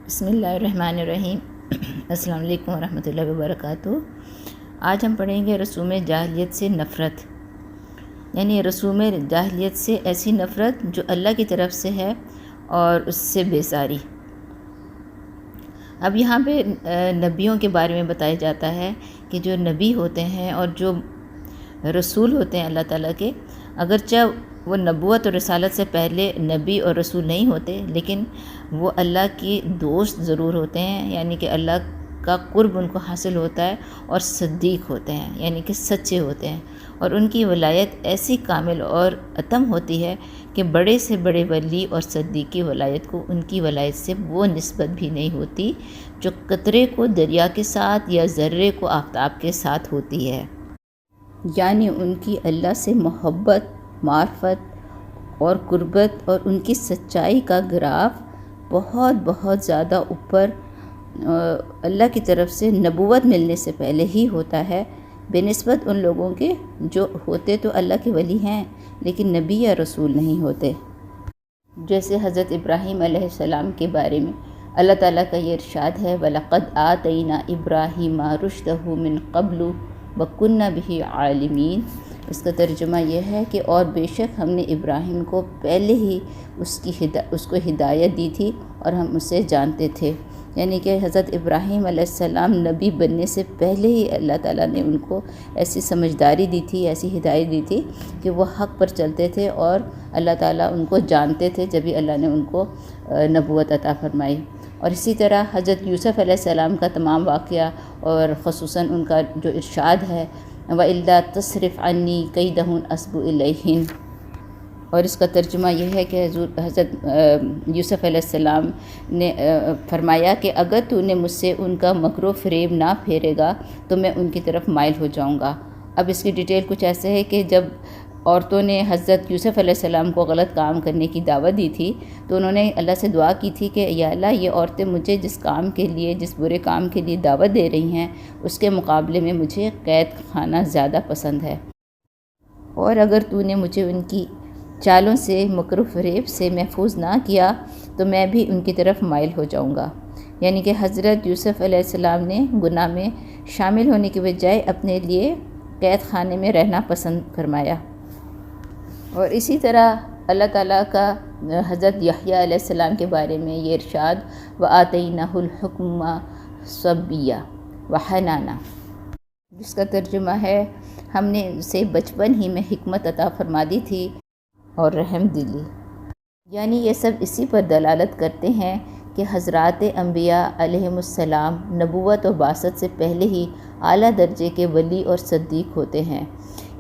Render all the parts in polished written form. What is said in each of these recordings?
بسم اللہ الرحمن الرحیم۔ السلام علیکم ورحمۃ اللہ وبرکاتہ۔ آج ہم پڑھیں گے رسوم جاہلیت سے نفرت، یعنی رسوم جاہلیت سے ایسی نفرت جو اللہ کی طرف سے ہے اور اس سے بیزاری۔ اب یہاں پہ نبیوں کے بارے میں بتایا جاتا ہے کہ جو نبی ہوتے ہیں اور جو رسول ہوتے ہیں اللہ تعالیٰ کے، اگرچہ وہ نبوت اور رسالت سے پہلے نبی اور رسول نہیں ہوتے، لیکن وہ اللہ کی دوست ضرور ہوتے ہیں، یعنی کہ اللہ کا قرب ان کو حاصل ہوتا ہے، اور صدیق ہوتے ہیں، یعنی کہ سچے ہوتے ہیں، اور ان کی ولایت ایسی کامل اور اتم ہوتی ہے کہ بڑے سے بڑے ولی اور صدیق کی ولایت کو ان کی ولایت سے وہ نسبت بھی نہیں ہوتی جو قطرے کو دریا کے ساتھ یا ذرے کو آفتاب کے ساتھ ہوتی ہے۔ یعنی ان کی اللہ سے محبت، معرفت اور قربت اور ان کی سچائی کا گراف بہت بہت زیادہ اوپر اللہ کی طرف سے نبوت ملنے سے پہلے ہی ہوتا ہے، بہ نسبت ان لوگوں کے جو ہوتے تو اللہ کے ولی ہیں لیکن نبی یا رسول نہیں ہوتے۔ جیسے حضرت ابراہیم علیہ السلام کے بارے میں اللہ تعالیٰ کا یہ ارشاد ہے، وَلَقَدْ آتَيْنَا إِبْرَاهِيمَ رُشْدَهُ مِن قَبْلُ وَكُنَّا بِهِ عَالِمِينَ۔ اس کا ترجمہ یہ ہے کہ اور بے شک ہم نے ابراہیم کو پہلے ہی اس کو ہدایت دی تھی اور ہم اسے جانتے تھے، یعنی کہ حضرت ابراہیم علیہ السلام نبی بننے سے پہلے ہی اللہ تعالیٰ نے ان کو ایسی سمجھداری دی تھی، ایسی ہدایت دی تھی کہ وہ حق پر چلتے تھے، اور اللہ تعالیٰ ان کو جانتے تھے جبھی اللہ نے ان کو نبوت عطا فرمائی۔ اور اسی طرح حضرت یوسف علیہ السلام کا تمام واقعہ، اور خصوصاً ان کا جو ارشاد ہے، وَإِلَّا تَصْرِفْ عَنِّي كَيْدَهُنَّ أَصْبُ إِلَيْهِنَّ، اور اس کا ترجمہ یہ ہے کہ حضرت یوسف علیہ السلام نے فرمایا کہ اگر تو نے مجھ سے ان کا مکر و فریب نہ پھیرے گا تو میں ان کی طرف مائل ہو جاؤں گا۔ اب اس کی ڈیٹیل کچھ ایسے ہے کہ جب عورتوں نے حضرت یوسف علیہ السلام کو غلط کام کرنے کی دعوت دی تھی تو انہوں نے اللہ سے دعا کی تھی کہ یا اللہ، یہ عورتیں مجھے جس کام کے لیے، جس برے کام کے لیے دعوت دے رہی ہیں، اس کے مقابلے میں مجھے قید خانہ زیادہ پسند ہے، اور اگر تو نے مجھے ان کی چالوں سے، مکر و فریب سے محفوظ نہ کیا تو میں بھی ان کی طرف مائل ہو جاؤں گا۔ یعنی کہ حضرت یوسف علیہ السلام نے گناہ میں شامل ہونے کی بجائے اپنے لیے قید خانے میں رہنا پسند فرمایا۔ اور اسی طرح اللہ تعالیٰ کا حضرت یحییٰ علیہ السلام کے بارے میں یہ ارشاد، وَآتَيْنَاهُ الْحُكْمَ صَبِيًّا وَحَنَانًا، جس کا ترجمہ ہے ہم نے اسے بچپن ہی میں حکمت عطا فرما دی تھی اور رحم دلی۔ یعنی یہ سب اسی پر دلالت کرتے ہیں کہ حضرات انبیاء علیہم السلام نبوت اور بعثت سے پہلے ہی اعلیٰ درجے کے ولی اور صدیق ہوتے ہیں۔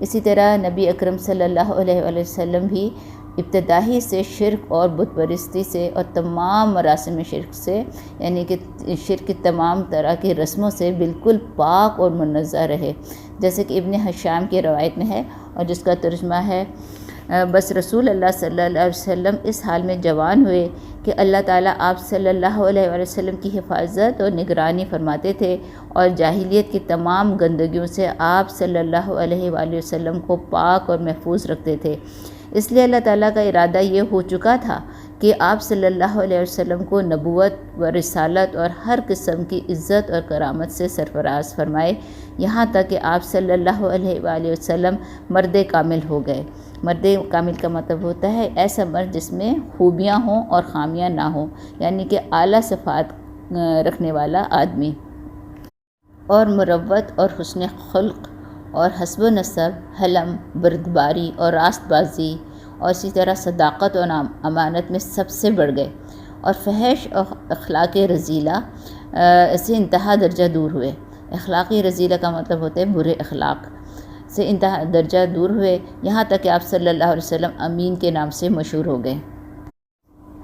اسی طرح نبی اکرم صلی اللہ علیہ وآلہ وسلم بھی ابتدائی سے شرک اور بت پرستی سے اور تمام مراسم شرک سے، یعنی کہ شرک کی تمام طرح کی رسموں سے بالکل پاک اور منزہ رہے، جیسے کہ ابن حشام کی روایت میں ہے، اور جس کا ترجمہ ہے، بس رسول اللہ صلی اللہ علیہ وسلم اس حال میں جوان ہوئے کہ اللہ تعالیٰ آپ صلی اللہ علیہ وآلہ وسلم کی حفاظت اور نگرانی فرماتے تھے، اور جاہلیت کی تمام گندگیوں سے آپ صلی اللہ علیہ وآلہ وسلم کو پاک اور محفوظ رکھتے تھے۔ اس لیے اللہ تعالیٰ کا ارادہ یہ ہو چکا تھا کہ آپ صلی اللہ علیہ وسلم کو نبوت و رسالت اور ہر قسم کی عزت اور کرامت سے سرفراز فرمائے، یہاں تک کہ آپ صلی اللہ علیہ وآلہ وسلم مرد کامل ہو گئے۔ مرد کامل کا مطلب ہوتا ہے ایسا مرد جس میں خوبیاں ہوں اور خامیاں نہ ہوں، یعنی کہ اعلیٰ صفات رکھنے والا آدمی، اور مروت اور حسن خلق اور حسب و نسب، حلم، بردباری اور راست بازی، اور اسی طرح صداقت اور امانت میں سب سے بڑھ گئے، اور فحش اور اخلاق رذیلہ سے انتہا درجہ دور ہوئے۔ اخلاقی رذیلہ کا مطلب ہوتا ہے برے اخلاق سے انتہا درجہ دور ہوئے، یہاں تک کہ آپ صلی اللہ علیہ وسلم امین کے نام سے مشہور ہو گئے۔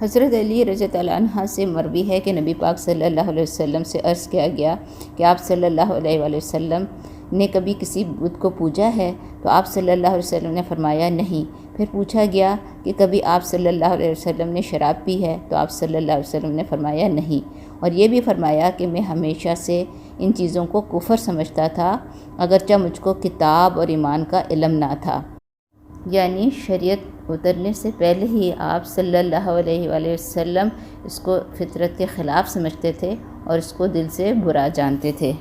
حضرت علی رضی اللہ عنہ سے مروی ہے کہ نبی پاک صلی اللہ علیہ وسلم سے عرض کیا گیا کہ آپ صلی اللہ علیہ وآلہ وسلم نے کبھی کسی بت کو پوجا ہے؟ تو آپ صلی اللہ علیہ وسلم نے فرمایا نہیں۔ پھر پوچھا گیا کہ کبھی آپ صلی اللہ علیہ وسلم نے شراب پی ہے؟ تو آپ صلی اللہ علیہ وسلم نے فرمایا نہیں، اور یہ بھی فرمایا کہ میں ہمیشہ سے ان چیزوں کو کفر سمجھتا تھا، اگرچہ مجھ کو کتاب اور ایمان کا علم نہ تھا۔ یعنی شریعت اترنے سے پہلے ہی آپ صلی اللہ علیہ وآلہ وسلم اس کو فطرت کے خلاف سمجھتے تھے اور اس کو دل سے برا جانتے تھے۔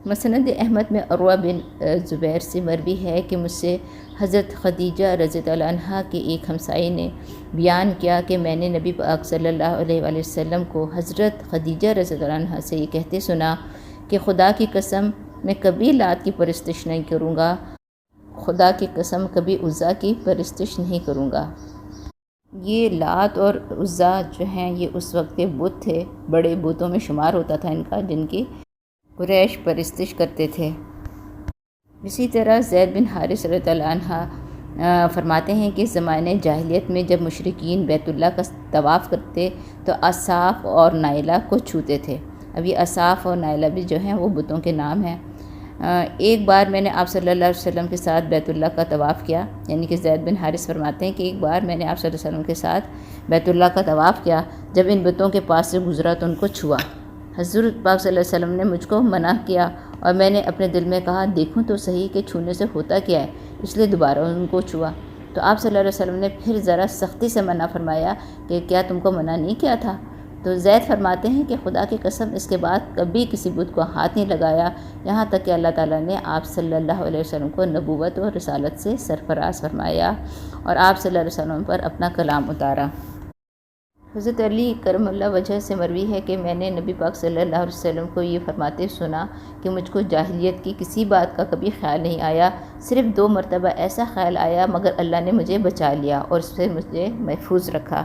مسند احمد میں عروہ بن زبیر سے مروی ہے کہ مجھ سے حضرت خدیجہ رضی اللہ عنہا کے ایک ہمسائے نے بیان کیا کہ میں نے نبی پاک صلی اللہ علیہ وآلہ وسلم کو حضرت خدیجہ رضی اللہ عنہا سے یہ کہتے سنا کہ خدا کی قسم میں کبھی لات کی پرستش نہیں کروں گا، خدا کی قسم کبھی عزا کی پرستش نہیں کروں گا۔ یہ لات اور عزا جو ہیں یہ اس وقت کے بت تھے، بڑے بتوں میں شمار ہوتا تھا ان کا، جن کی قریش پرستش کرتے تھے۔ اسی طرح زید بن حارث رضی اللہ عنہ فرماتے ہیں کہ زمانے جاہلیت میں جب مشرکین بیت اللہ کا طواف کرتے تو اصاف اور نائلہ کو چھوتے تھے۔ اب یہ اصاف اور نائلہ بھی جو ہیں وہ بتوں کے نام ہیں۔ ایک بار میں نے آپ صلی اللہ علیہ وسلم کے ساتھ بیت اللہ کا طواف کیا، یعنی کہ زید بن حارث فرماتے ہیں کہ ایک بار میں نے آپ صلی اللہ علیہ وسلم کے ساتھ بیت اللہ کا طواف کیا، جب ان بتوں کے پاس سے گزرا تو ان کو چھوا۔ حضرت پاک صلی اللہ علیہ وسلم نے مجھ کو منع کیا اور میں نے اپنے دل میں کہا دیکھوں تو صحیح کہ چھونے سے ہوتا کیا ہے، اس لیے دوبارہ ان کو چھوا۔ تو آپ صلی اللہ علیہ وسلم نے پھر ذرا سختی سے منع فرمایا کہ کیا تم کو منع نہیں کیا تھا؟ تو زید فرماتے ہیں کہ خدا کی قسم اس کے بعد کبھی کسی بت کو ہاتھ نہیں لگایا، یہاں تک کہ اللہ تعالیٰ نے آپ صلی اللہ علیہ وسلم کو نبوت اور رسالت سے سرفراز فرمایا اور آپ صلی اللہ علیہ وسلم پر اپنا کلام اتارا۔ حضرت علی کرم اللہ وجہ سے مروی ہے کہ میں نے نبی پاک صلی اللہ علیہ وسلم کو یہ فرماتے سنا کہ مجھ کو جاہلیت کی کسی بات کا کبھی خیال نہیں آیا، صرف 2 مرتبہ ایسا خیال آیا مگر اللہ نے مجھے بچا لیا اور اس سے مجھے محفوظ رکھا۔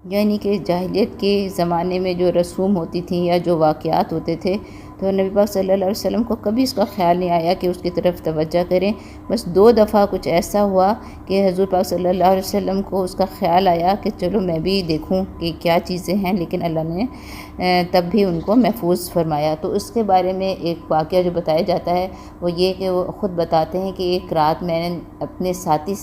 یعنی کہ جاہلیت کے زمانے میں جو رسوم ہوتی تھیں یا جو واقعات ہوتے تھے تو نبی پاک صلی اللہ علیہ وسلم کو کبھی اس کا خیال نہیں آیا کہ اس کی طرف توجہ کریں۔ بس 2 دفعہ کچھ ایسا ہوا کہ حضور پاک صلی اللہ علیہ وسلم کو اس کا خیال آیا کہ چلو میں بھی دیکھوں کہ کیا چیزیں ہیں، لیکن اللہ نے تب بھی ان کو محفوظ فرمایا۔ تو اس کے بارے میں ایک واقعہ جو بتایا جاتا ہے وہ یہ کہ وہ خود بتاتے ہیں کہ ایک رات میں نے اپنے ساتھی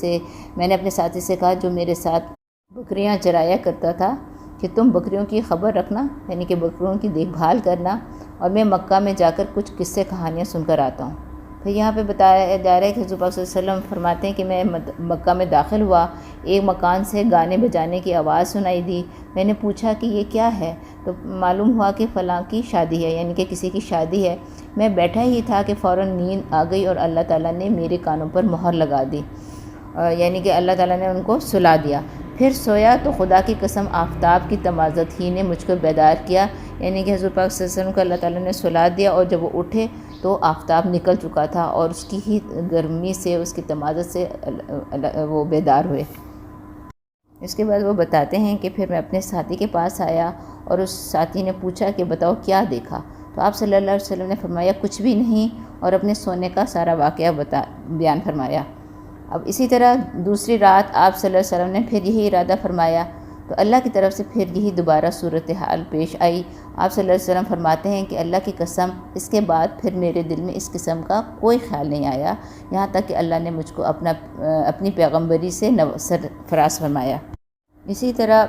سے کہا جو میرے ساتھ بکریاں چرایا کرتا تھا کہ تم بکریوں کی خبر رکھنا، یعنی کہ بکریوں کی دیکھ بھال کرنا، اور میں مکہ میں جا کر کچھ قصے کہانیاں سن کر آتا ہوں۔ پھر یہاں پہ بتایا جا رہا ہے کہ حضور پاک صلی اللہ علیہ وسلم فرماتے ہیں کہ میں مکہ میں داخل ہوا، ایک مکان سے گانے بجانے کی آواز سنائی دی، میں نے پوچھا کہ یہ کیا ہے تو معلوم ہوا کہ فلاں کی شادی ہے، یعنی کہ کسی کی شادی ہے۔ میں بیٹھا ہی تھا کہ فوراً نیند آ گئی اور اللہ تعالیٰ نے میرے کانوں پر مہر لگا دی، یعنی کہ اللہ تعالیٰ نے ان کو سلا دیا۔ پھر سویا تو خدا کی قسم آفتاب کی تمازت ہی نے مجھ کو بیدار کیا، یعنی کہ حضور پاک صلی اللہ علیہ وسلم کو اللہ تعالیٰ نے سلا دیا اور جب وہ اٹھے تو آفتاب نکل چکا تھا اور اس کی ہی گرمی سے، اس کی تمازت سے وہ بیدار ہوئے۔ اس کے بعد وہ بتاتے ہیں کہ پھر میں اپنے ساتھی کے پاس آیا اور اس ساتھی نے پوچھا کہ بتاؤ کیا دیکھا؟ تو آپ صلی اللہ علیہ وسلم نے فرمایا کچھ بھی نہیں، اور اپنے سونے کا سارا واقعہ بیان فرمایا۔ اب اسی طرح دوسری رات آپ صلی اللہ علیہ وسلم نے پھر یہی ارادہ فرمایا تو اللہ کی طرف سے پھر یہی دوبارہ صورتحال پیش آئی۔ آپ صلی اللہ علیہ وسلم فرماتے ہیں کہ اللہ کی قسم اس کے بعد پھر میرے دل میں اس قسم کا کوئی خیال نہیں آیا، یہاں تک کہ اللہ نے مجھ کو اپنی پیغمبری سے سرفراز فرمایا۔ اسی طرح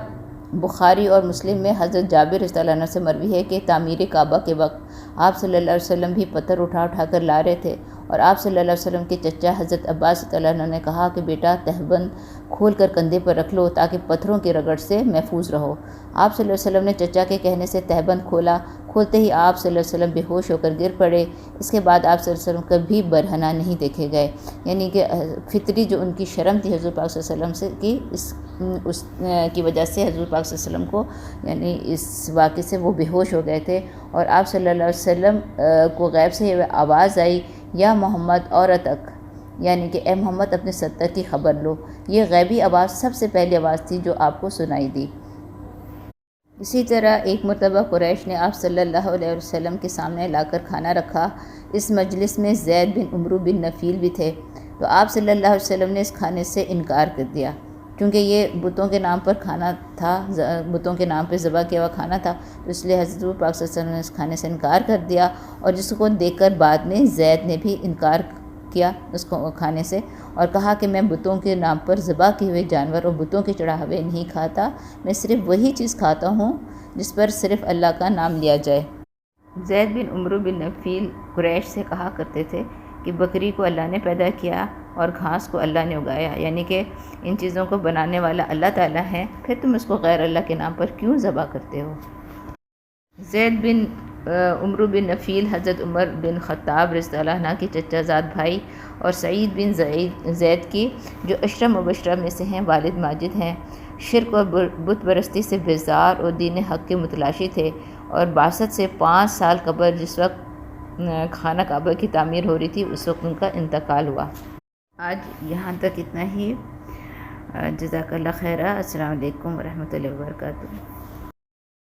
بخاری اور مسلم میں حضرت جابر رضی اللہ عنہ سے مروی ہے کہ تعمیر کعبہ کے وقت آپ صلی اللہ علیہ وسلم بھی پتھر اٹھا کر لا رہے تھے اور آپ صلی اللہ علیہ وسلم کے چچا حضرت عباس رضی اللہ عنہ نے کہا کہ بیٹا تہبند کھول کر کندھے پر رکھ لو تاکہ پتھروں کی رگڑ سے محفوظ رہو۔ آپ صلی اللہ علیہ وسلم نے چچا کے کہنے سے تہبند کھولا، کھولتے ہی آپ صلی اللہ علیہ وسلم بے ہوش ہو کر گر پڑے۔ اس کے بعد آپ صلی اللہ علیہ وسلم کبھی برہنہ نہیں دیکھے گئے، یعنی کہ فطری جو ان کی شرم تھی حضور پاک صلی اللہ علیہ وسلم سے کی اس کی وجہ سے حضور پاک صلی اللہ علیہ وسلم کو یعنی اس واقعے سے وہ بے ہوش ہو گئے تھے، اور آپ صلی اللہ علیہ وسلم کو غیب سے یہ آواز آئی یا محمد عورتک، یعنی کہ اے محمد اپنے ستر کی خبر لو۔ یہ غیبی آواز سب سے پہلی آواز تھی جو آپ کو سنائی دی۔ اسی طرح ایک مرتبہ قریش نے آپ صلی اللہ علیہ وسلم کے سامنے لا کر کھانا رکھا، اس مجلس میں زید بن عمرو بن نفیل بھی تھے، تو آپ صلی اللہ علیہ وسلم نے اس کھانے سے انکار کر دیا کیونکہ یہ بتوں کے نام پر کھانا تھا، بتوں کے نام پہ ذبح کیا ہوا کھانا تھا، تو اس لیے حضرت پاک صلی اللہ علیہ وسلم نے اس کھانے سے انکار کر دیا، اور جس کو دیکھ کر بعد میں زید نے بھی انکار کیا اس کو کھانے سے اور کہا کہ میں بتوں کے نام پر ذبح کیے ہوئے جانور اور بتوں کے چڑھاوے نہیں کھاتا، میں صرف وہی چیز کھاتا ہوں جس پر صرف اللہ کا نام لیا جائے۔ زید بن عمرو بن نفیل قریش سے کہا کرتے تھے کہ بکری کو اللہ نے پیدا کیا اور گھاس کو اللہ نے اگایا، یعنی کہ ان چیزوں کو بنانے والا اللہ تعالیٰ ہے، پھر تم اس کو غیر اللہ کے نام پر کیوں ذبح کرتے ہو؟ زید بن عمرو بن نفیل حضرت عمر بن خطاب رضی اللہ عنہ کے چچا زاد بھائی، اور سعید بن زید کی جو عشرہ مبشرہ میں سے ہیں، والد ماجد ہیں، شرک اور بت پرستی سے بیزار اور دین حق کے متلاشی تھے، اور 62 سے 5 سال قبل جس وقت خانہ کعبہ کی تعمیر ہو رہی تھی اس وقت ان کا انتقال ہوا۔ آج یہاں تک اتنا ہی۔ جزاک اللہ خیرہ۔ السلام علیکم ورحمۃ اللہ وبرکاتہ۔